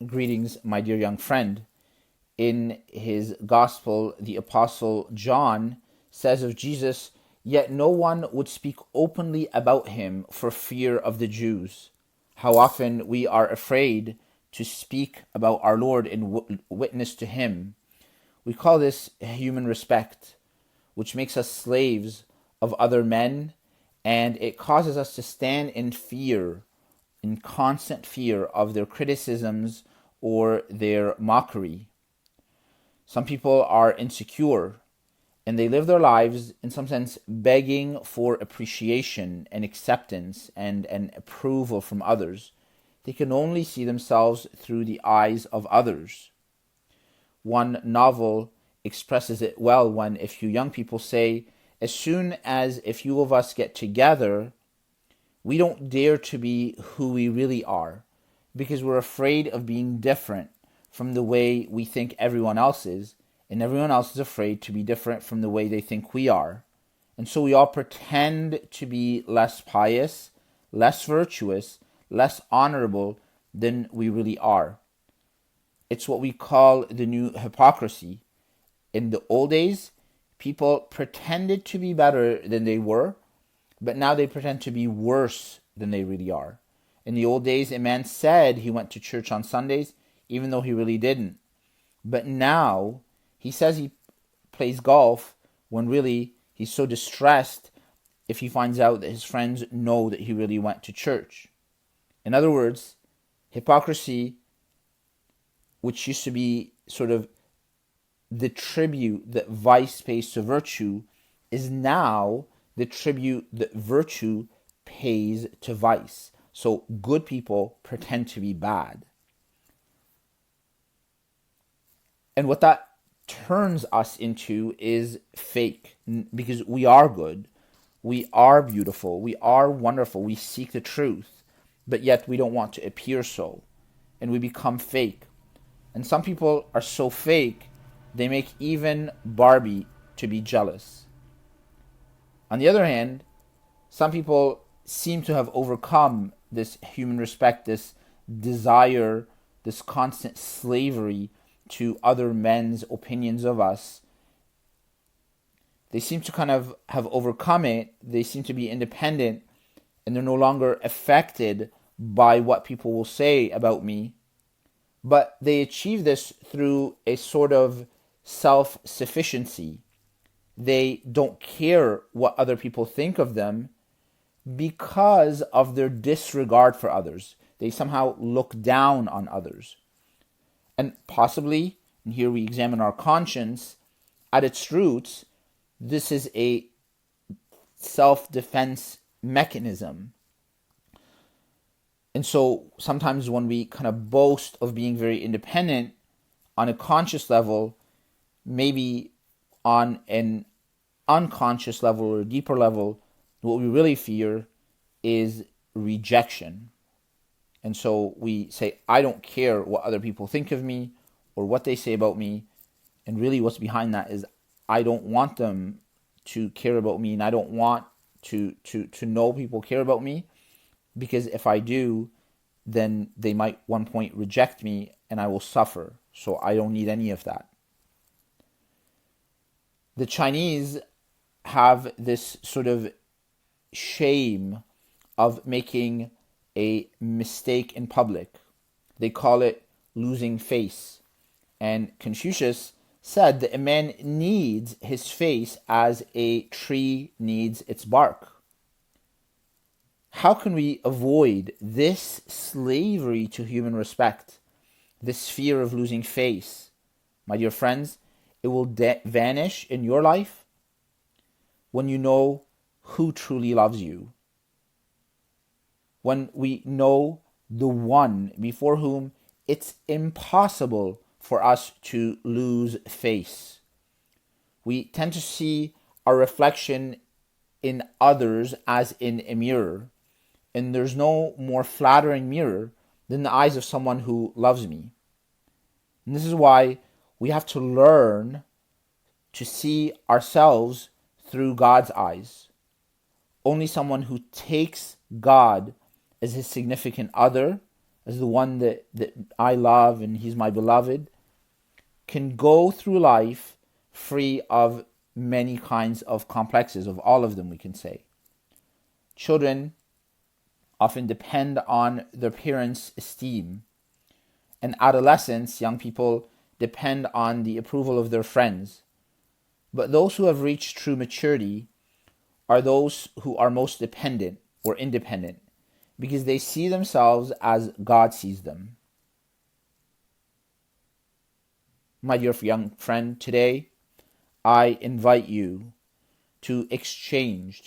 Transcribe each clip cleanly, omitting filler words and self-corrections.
Greetings, my dear young friend. In his gospel, the Apostle John says of Jesus, "Yet no one would speak openly about him for fear of the Jews." How often we are afraid to speak about our Lord and witness to him. We call this human respect, which makes us slaves of other men, and it causes us to stand in fear, in constant fear of their criticisms or their mockery. Some people are insecure and they live their lives in some sense begging for appreciation and acceptance and approval from others. They can only see themselves through the eyes of others. One novel expresses it well when a few young people say, as soon as a few of us get together, we don't dare to be who we really are because we're afraid of being different from the way we think everyone else is, and everyone else is afraid to be different from the way they think we are. And so we all pretend to be less pious, less virtuous, less honorable than we really are. It's what we call the new hypocrisy. In the old days, people pretended to be better than they were, but now they pretend to be worse than they really are. In the old days, a man said he went to church on Sundays, even though he really didn't. But now, he says he plays golf when really he's so distressed if he finds out that his friends know that he really went to church. In other words, hypocrisy, which used to be sort of the tribute that vice pays to virtue, is now the tribute that virtue pays to vice. So good people pretend to be bad. And what that turns us into is fake, because we are good, we are beautiful, we are wonderful, we seek the truth, but yet we don't want to appear so, and we become fake. And some people are so fake, they make even Barbie to be jealous. On the other hand, some people seem to have overcome this human respect, this desire, this constant slavery to other men's opinions of us. They seem to kind of have overcome it. They seem to be independent, and they're no longer affected by what people will say about me. But they achieve this through a sort of self-sufficiency. They don't care what other people think of them because of their disregard for others. They somehow look down on others. And possibly, and here we examine our conscience, at its roots, this is a self-defense mechanism. And so sometimes when we kind of boast of being very independent on a conscious level, maybe on an unconscious level or a deeper level, what we really fear is rejection. And so we say, I don't care what other people think of me or what they say about me. And really what's behind that is I don't want them to care about me, and I don't want to know people care about me, because if I do, then they might one point reject me and I will suffer. So I don't need any of that. The Chinese have this sort of shame of making a mistake in public. They call it losing face. And Confucius said that a man needs his face as a tree needs its bark. How can we avoid this slavery to human respect, this fear of losing face? My dear friends, it will vanish in your life when you know who truly loves you. When we know the one before whom it's impossible for us to lose face. We tend to see our reflection in others as in a mirror, and there's no more flattering mirror than the eyes of someone who loves me. And this is why we have to learn to see ourselves through God's eyes. Only someone who takes God as his significant other as the one that I love and he's my beloved, can go through life free of many kinds of complexes, of all of them, we can say. Children often depend on their parents' esteem, and adolescents, young people, depend on the approval of their friends. But those who have reached true maturity are those who are most dependent or independent, because they see themselves as God sees them. My dear young friend, today I invite you to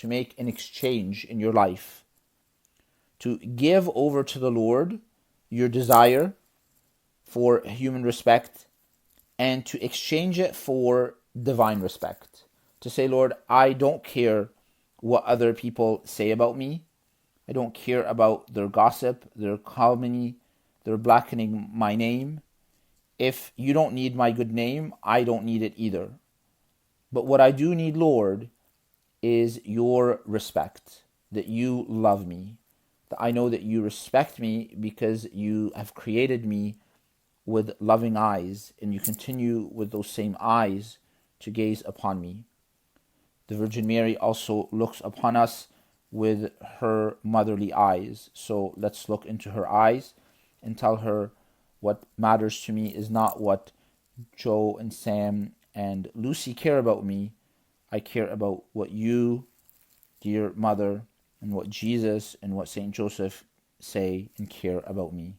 make an exchange in your life, to give over to the Lord your desire for human respect and to exchange it for divine respect. To say, Lord, I don't care what other people say about me. I don't care about their gossip, their calumny, their blackening my name. If you don't need my good name, I don't need it either. But what I do need, Lord, is your respect, that you love me, that I know that you respect me because you have created me with loving eyes, and you continue with those same eyes to gaze upon me. The Virgin Mary also looks upon us with her motherly eyes. So let's look into her eyes and tell her what matters to me is not what Joe and Sam and Lucy care about me. I care about what you, dear mother, and what Jesus and what Saint Joseph say and care about me.